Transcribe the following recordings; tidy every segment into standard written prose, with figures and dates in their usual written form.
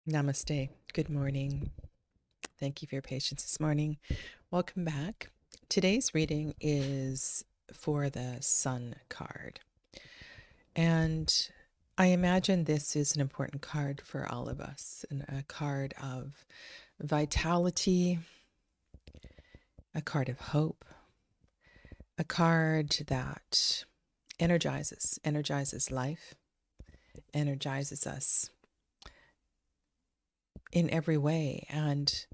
Namaste. Good morning. Thank you for your patience this morning. Welcome back. Today's reading is for the Sun card. And I imagine this is an important card for all of us, and a card of vitality, a card of hope, a card that energizes life, energizes us in every way. And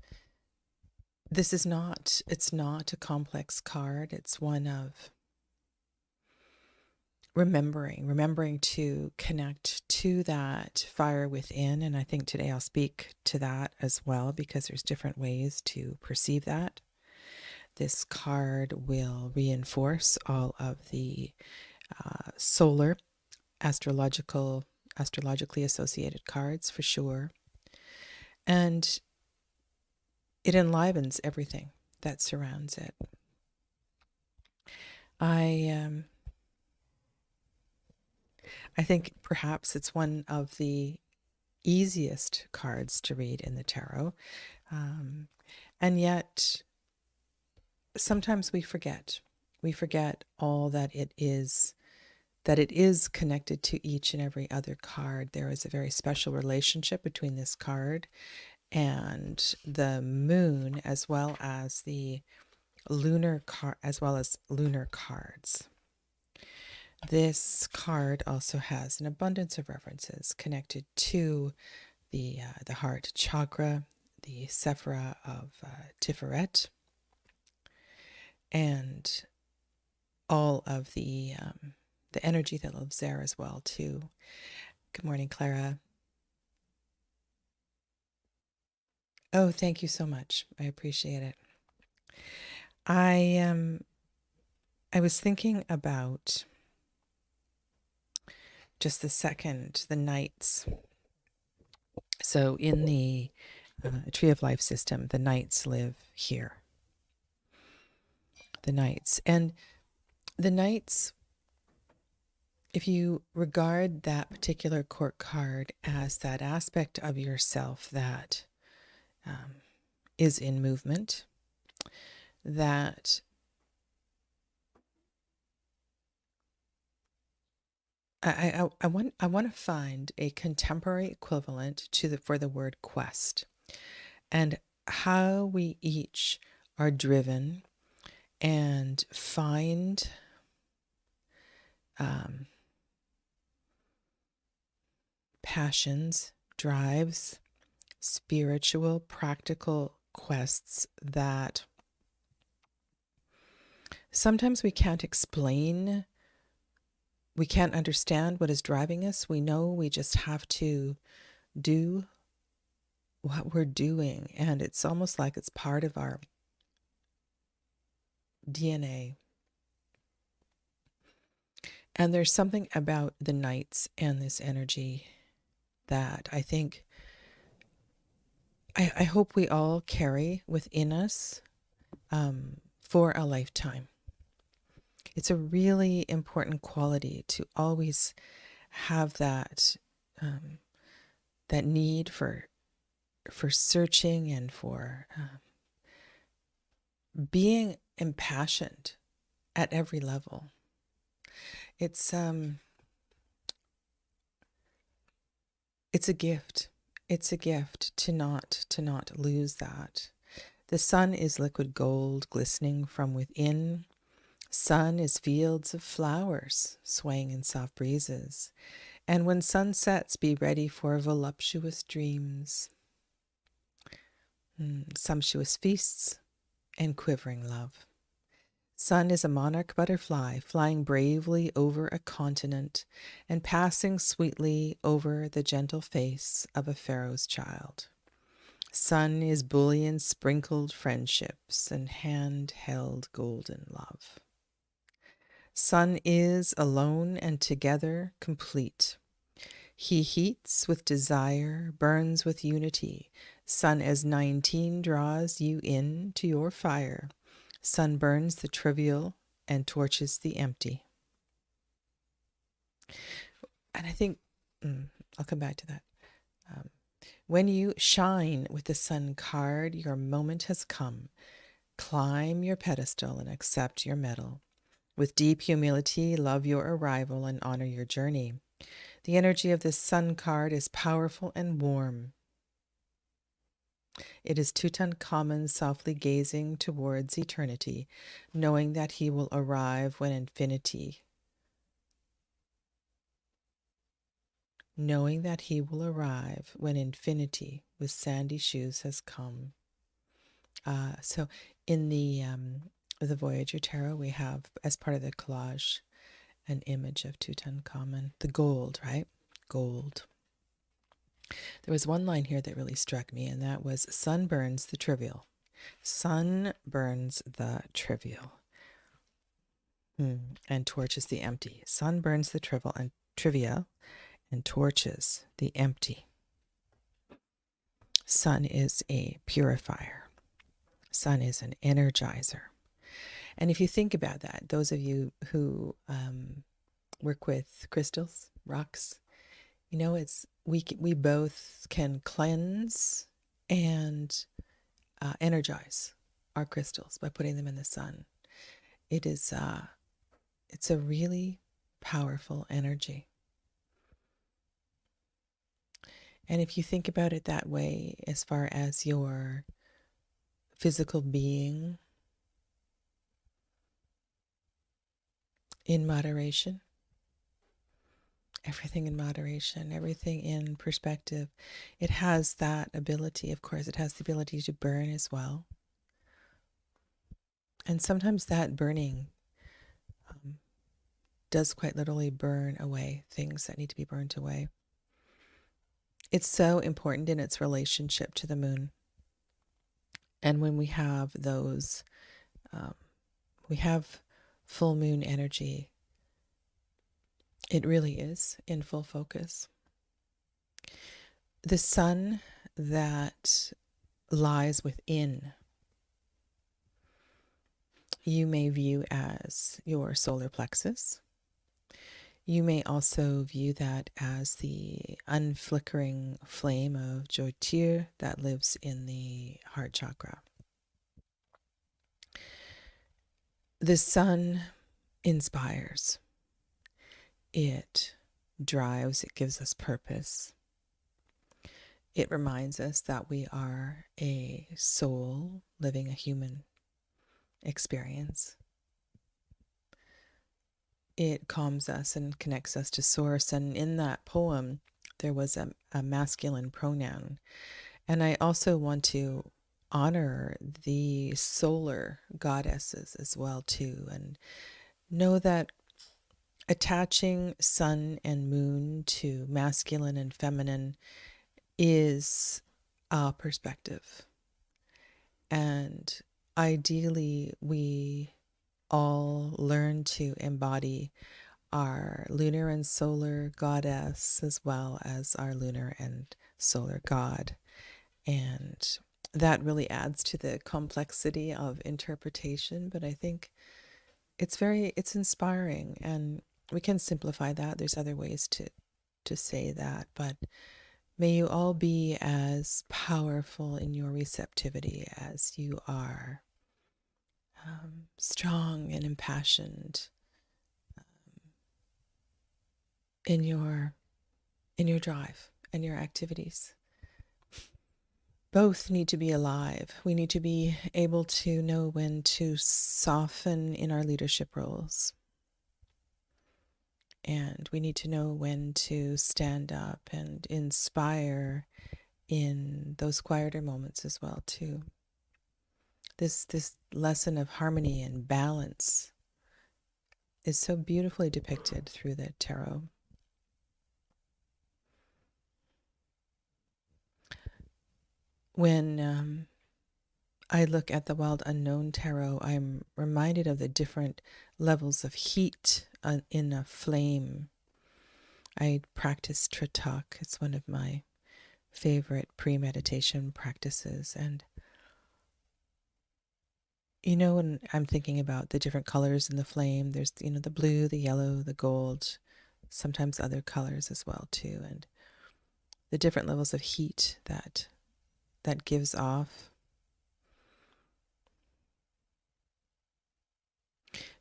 it's not a complex card. It's one of remembering to connect to that fire within. And I think today I'll speak to that as well, because there's different ways to perceive that. This card will reinforce all of the solar astrologically associated cards for sure. And it enlivens everything that surrounds it. I think perhaps it's one of the easiest cards to read in the tarot. And yet, sometimes we forget. We forget all that it is connected to each and every other card. There is a very special relationship between this card and the moon, as well as the lunar cards. This card also has an abundance of references connected to the heart chakra, the Sephira of Tiferet, and all of the energy that lives there as well too. Good morning, Clara. Oh, thank you so much. I appreciate it. I was thinking about just the knights. So in the Tree of Life system, the knights live here. The knights. And the knights, if you regard that particular court card as that aspect of yourself that is in movement, that I want to find a contemporary equivalent for the word quest, and how we each are driven and find passions, drives, spiritual, practical quests that sometimes we can't explain. We can't understand what is driving us. We know we just have to do what we're doing, and it's almost like it's part of our DNA. And there's something about the knights and this energy that I think, I hope we all carry within us for a lifetime. It's a really important quality to always have that that need for searching and for being impassioned at every level. It's a gift. It's a gift to not lose that. The sun is liquid gold glistening from within. Sun is fields of flowers swaying in soft breezes. And when sun sets, be ready for voluptuous dreams, sumptuous feasts, and quivering love. Sun is a monarch butterfly flying bravely over a continent and passing sweetly over the gentle face of a pharaoh's child. Sun is bullion sprinkled friendships and hand-held golden love. Sun is alone and together complete. He heats with desire, burns with unity. Sun as 19 draws you in to your fire. Sun burns the trivial and torches the empty. And I think, I'll come back to that. When you shine with the Sun card, your moment has come. Climb your pedestal and accept your medal. With deep humility, love your arrival and honor your journey. The energy of this Sun card is powerful and warm. It is Tutankhamun softly gazing towards eternity, knowing that he will arrive when infinity, with sandy shoes has come. So in the Voyager Tarot, we have, as part of the collage, an image of Tutankhamun, the gold, right? Gold. There was one line here that really struck me, and that was, sun burns the trivial. Sun burns the trivial. And torches the empty. Sun burns the trivial and torches the empty. Sun is a purifier. Sun is an energizer. And if you think about that, those of you who work with crystals, rocks, it's we both can cleanse and energize our crystals by putting them in the sun. It's a really powerful energy. And if you think about it that way, as far as your physical being, in moderation, everything in moderation, everything in perspective, it has that ability. Of course, it has the ability to burn as well. And sometimes that burning does quite literally burn away things that need to be burnt away. It's so important in its relationship to the moon. And when we have those, we have full moon energy, it really is in full focus. The sun that lies within, you may view as your solar plexus. You may also view that as the unflickering flame of Jyotir that lives in the heart chakra. The sun inspires. It drives, it gives us purpose. It reminds us that we are a soul living a human experience. It calms us and connects us to source. And in that poem, there was a masculine pronoun. And I also want to honor the solar goddesses as well, too, and know that attaching sun and moon to masculine and feminine is a perspective. And ideally, we all learn to embody our lunar and solar goddess as well as our lunar and solar god. And that really adds to the complexity of interpretation, but I think it's inspiring, and we can simplify that. There's other ways to say that, but may you all be as powerful in your receptivity as you are strong and impassioned in your drive and your activities. Both need to be alive. We need to be able to know when to soften in our leadership roles. And we need to know when to stand up and inspire in those quieter moments as well, too. This lesson of harmony and balance is so beautifully depicted through the tarot. When I look at the Wild Unknown Tarot, I'm reminded of the different levels of heat in a flame. I practice Tritak. It's one of my favorite pre-meditation practices. And when I'm thinking about the different colors in the flame, there's, the blue, the yellow, the gold, sometimes other colors as well, too. And the different levels of heat that gives off.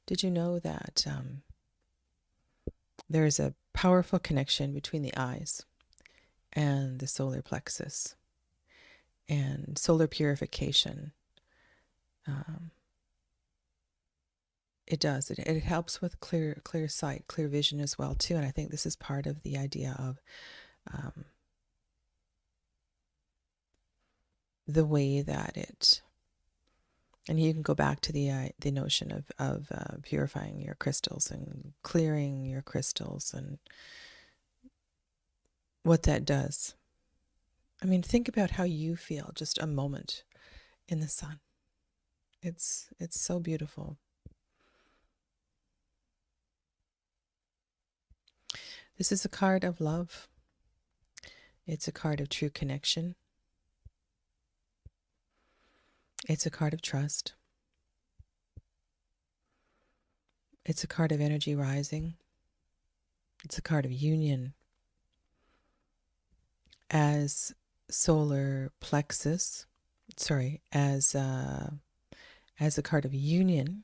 Did you know that there is a powerful connection between the eyes and the solar plexus and solar purification? It does. It helps with clear sight, clear vision as well too. And I think this is part of the idea of the way that it. And you can go back to the notion of purifying your crystals and clearing your crystals and what that does. I mean, think about how you feel just a moment in the sun. It's so beautiful. This is a card of love. It's a card of true connection. It's a card of trust. It's a card of energy rising. It's a card of union. As solar plexus, as a card of union.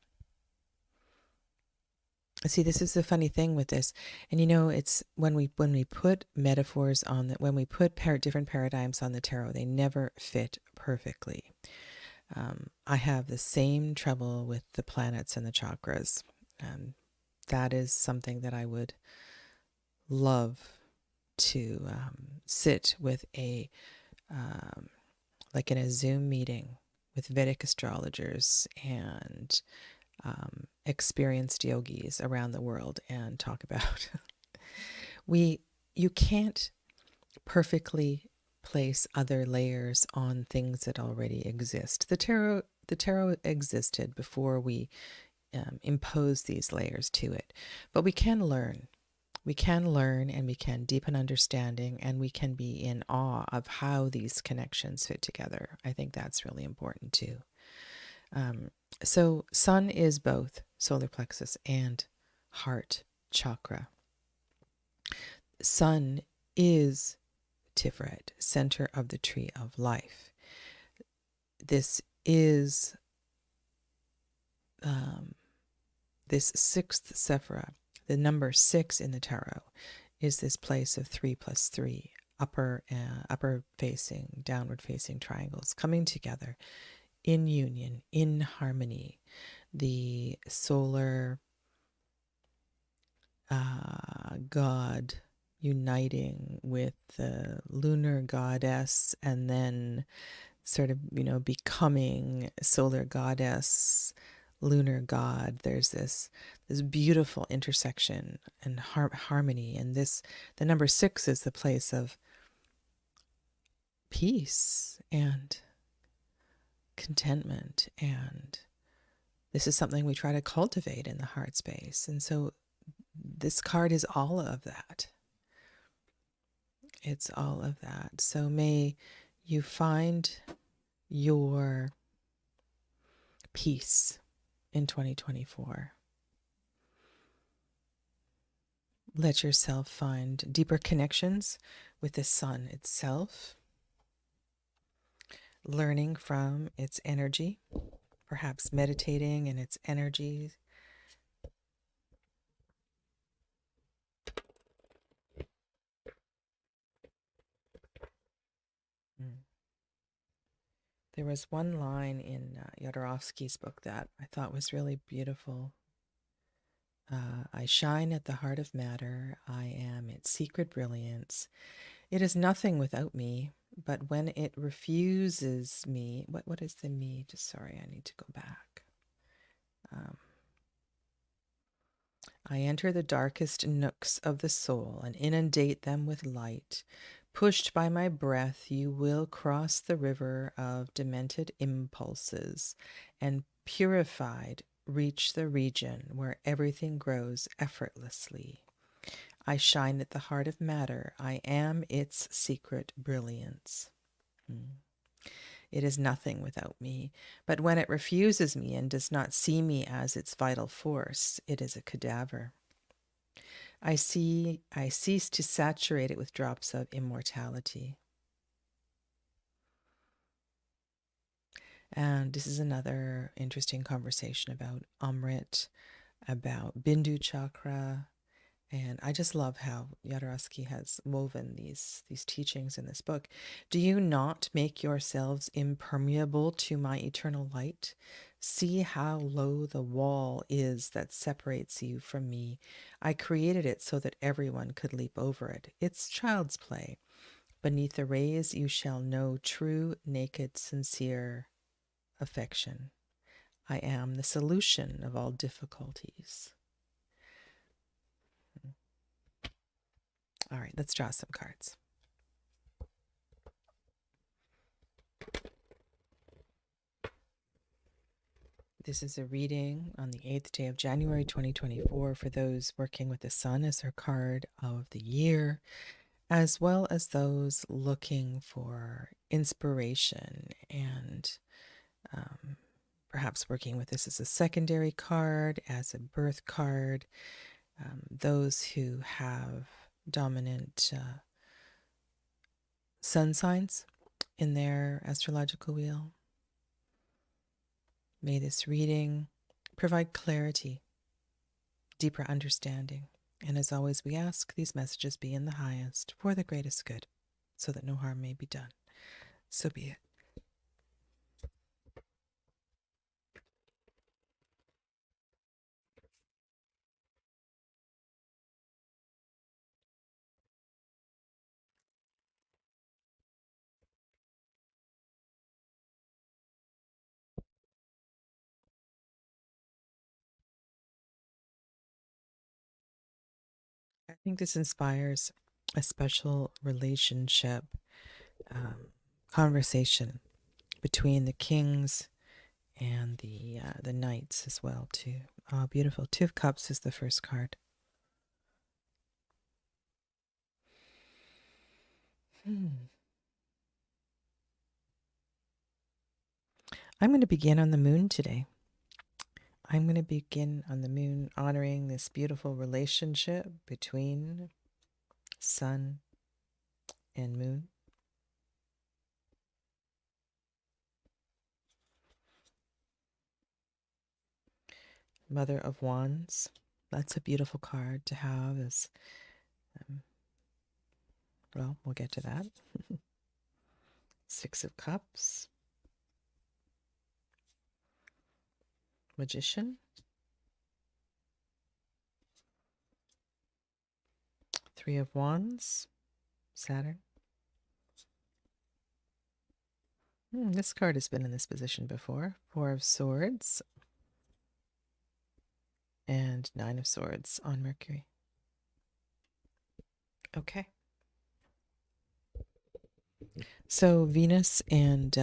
See, this is the funny thing with this, and it's when we put metaphors on that, when we put different paradigms on the tarot, they never fit perfectly. I have the same trouble with the planets and the chakras. That is something that I would love to sit with like in a Zoom meeting with Vedic astrologers and experienced yogis around the world and talk about. You can't perfectly place other layers on things that already exist. The tarot existed before we imposed these layers to it, but we can learn. We can learn and we can deepen understanding and we can be in awe of how these connections fit together. I think that's really important too. So sun is both solar plexus and heart chakra. Sun is Tiferet, center of the tree of life. This is this sixth sephira. The number 6 in the tarot is this place of 3 plus 3, upper facing, downward facing triangles coming together in union, in harmony. The solar god uniting with the lunar goddess and then sort of, becoming solar goddess, lunar god. There's this beautiful intersection and harmony. And the number 6 is the place of peace and contentment. And this is something we try to cultivate in the heart space. And so this card is all of that. It's all of that. So may you find your peace in 2024. Let yourself find deeper connections with the sun itself, learning from its energy, perhaps meditating in its energy. There was one line in Jodorowsky's book that I thought was really beautiful. I shine at the heart of matter. I am its secret brilliance. It is nothing without me, but when it refuses me, what is the me? Just sorry, I need to go back. I enter the darkest nooks of the soul and inundate them with light. Pushed by my breath, you will cross the river of demented impulses and purified reach the region where everything grows effortlessly. I shine at the heart of matter. I am its secret brilliance. It is nothing without me, but when it refuses me and does not see me as its vital force, it is a cadaver. I cease to saturate it with drops of immortality. And this is another interesting conversation about Amrit, about Bindu chakra. And I just love how Jodorowsky has woven these teachings in this book. Do you not make yourselves impermeable to my eternal light? See how low the wall is that separates you from me. I created it so that everyone could leap over it. It's child's play. Beneath the rays you shall know true, naked, sincere affection. I am the solution of all difficulties. All right, let's draw some cards. This is a reading on the 8th day of January 2024 for those working with the sun as their card of the year, as well as those looking for inspiration and perhaps working with this as a secondary card, as a birth card, those who have dominant sun signs in their astrological wheel. May this reading provide clarity, deeper understanding. And as always, we ask these messages be in the highest for the greatest good, so that no harm may be done. So be it. I think this inspires a special relationship, conversation between the kings and the knights as well too. Oh, beautiful. Two of Cups is the first card. I'm going to begin on the moon today. I'm going to begin on the moon, honoring this beautiful relationship between sun and moon. Mother of Wands. That's a beautiful card to have. As well, we'll get to that. Six of Cups. Magician. Three of Wands. Saturn. This card has been in this position before. Four of Swords. And Nine of Swords on Mercury. Okay. So Venus and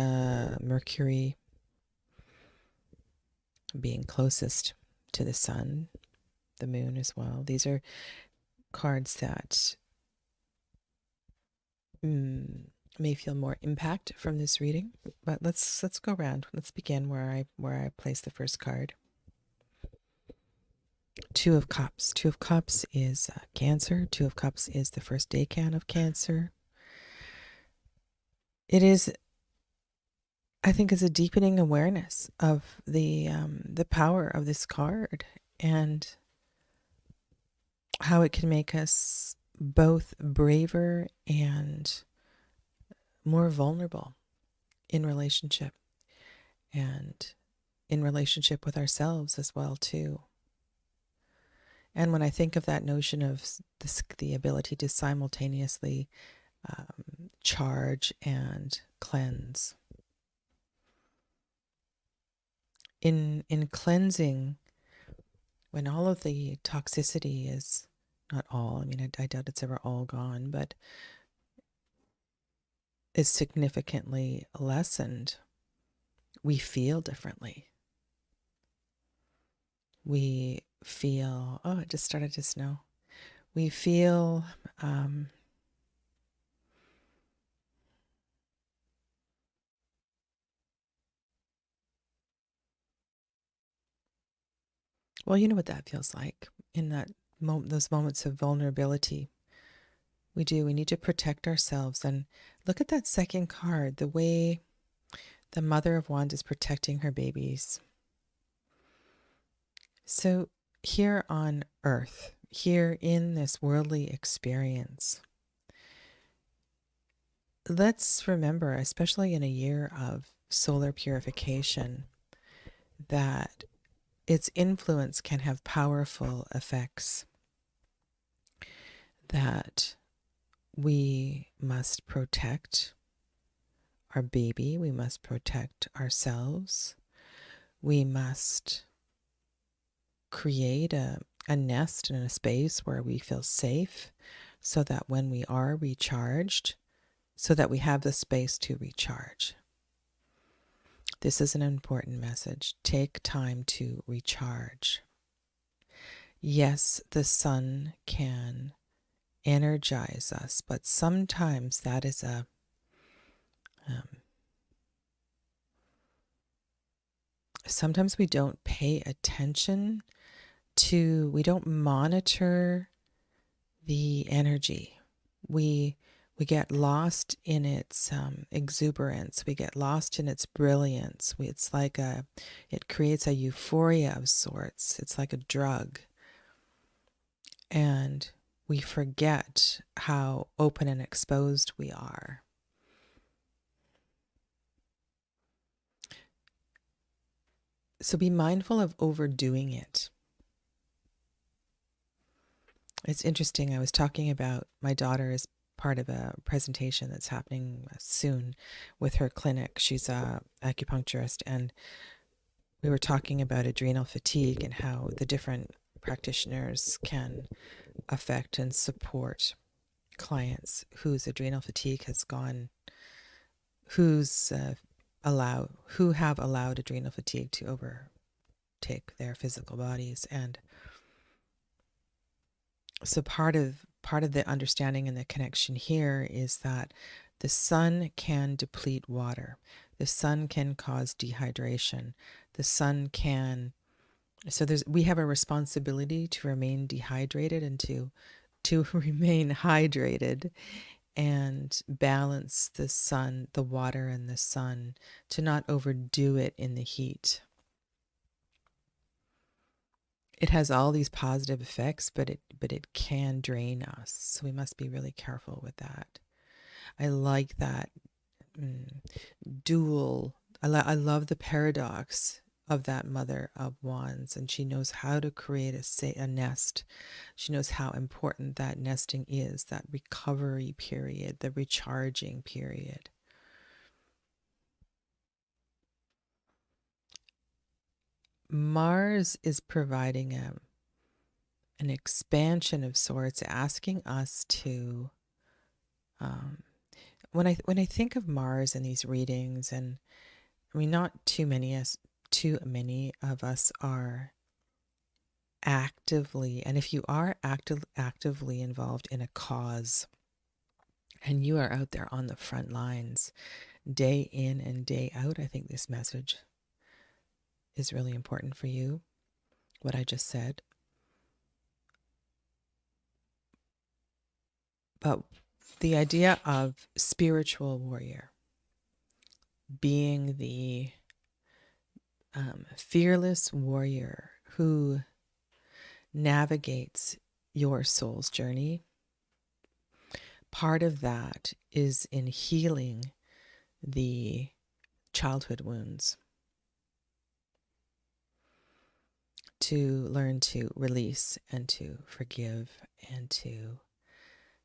Mercury being closest to the sun, the moon as well. These are cards that may feel more impact from this reading. But let's go around. Let's begin where I place the first card. Two of Cups. Two of Cups is Cancer. Two of Cups is the first decan of Cancer. It is, I think, is a deepening awareness of the power of this card and how it can make us both braver and more vulnerable in relationship and in relationship with ourselves as well too. And when I think of that notion of this, the ability to simultaneously charge and cleanse, in cleansing, when all of the toxicity is not all, I mean, I doubt it's ever all gone, but is significantly lessened, we feel differently. We feel, oh, it just started to snow. We feel well, you know what that feels like, in that those moments of vulnerability. We do. We need to protect ourselves. And look at that second card, the way the Mother of Wands is protecting her babies. So here on earth, here in this worldly experience, let's remember, especially in a year of solar purification, that its influence can have powerful effects, that we must protect our baby, we must protect ourselves, we must create a nest and a space where we feel safe so that when we are recharged, so that we have the space to recharge. This is an important message. Take time to recharge. Yes, the sun can energize us, but sometimes that is sometimes we don't pay attention to, we don't monitor the energy. We get lost in its exuberance. We get lost in its brilliance. It's like it creates a euphoria of sorts. It's like a drug. And we forget how open and exposed we are. So be mindful of overdoing it. It's interesting. I was talking about my daughter as part of a presentation that's happening soon with her clinic. She's a acupuncturist, and we were talking about adrenal fatigue and how the different practitioners can affect and support clients whose adrenal fatigue has gone, who have allowed adrenal fatigue to overtake their physical bodies. And so part of the understanding and the connection here is that the sun can deplete water. The sun can cause dehydration. The sun can, so we have a responsibility to remain dehydrated and to remain hydrated and balance the sun, the water and the sun, to not overdo it in the heat. It has all these positive effects, but it can drain us. So we must be really careful with that. I like that dual. I love the paradox of that Mother of Wands, and she knows how to create a nest. She knows how important that nesting is, that recovery period, the recharging period. Mars is providing an expansion of sorts, asking us to, when I think of Mars in these readings, and I mean, not too many of us are actively, and if you are actively involved in a cause, and you are out there on the front lines day in and day out, I think this message is really important for you, what I just said. But the idea of spiritual warrior, being the fearless warrior who navigates your soul's journey, part of that is in healing the childhood wounds, to learn to release and to forgive and to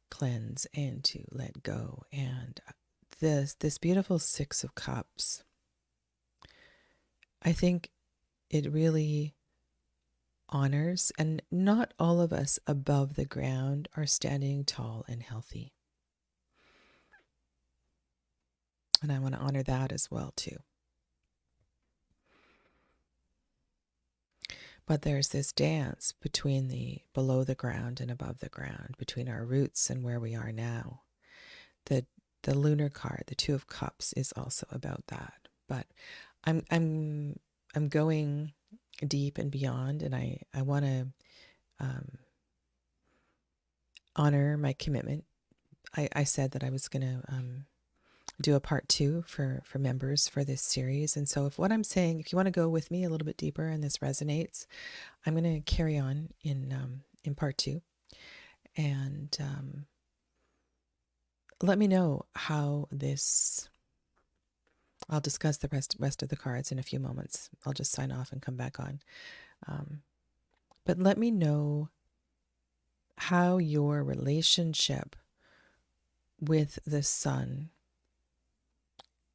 cleanse and to let go. And this beautiful Six of Cups, I think it really honors, and not all of us above the ground are standing tall and healthy. And I want to honor that as well too. But there's this dance between the below the ground and above the ground, between our roots and where we are now. The lunar card, the Two of Cups, is also about that. But I'm going deep and beyond, and I want to honor my commitment. I said that I was going to do a part 2 for members for this series. And so if what I'm saying, if you want to go with me a little bit deeper and this resonates, I'm going to carry on in part 2. And let me know how this, I'll discuss the rest of the cards in a few moments. I'll just sign off and come back on. But let me know how your relationship with the sun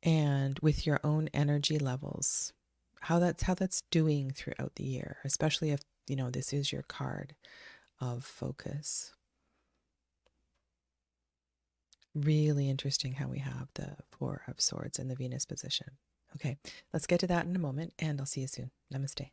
and with your own energy levels, how that's doing throughout the year, especially if, this is your card of focus. Really interesting how we have the Four of Swords in the Venus position. Okay, let's get to that in a moment, and I'll see you soon. Namaste.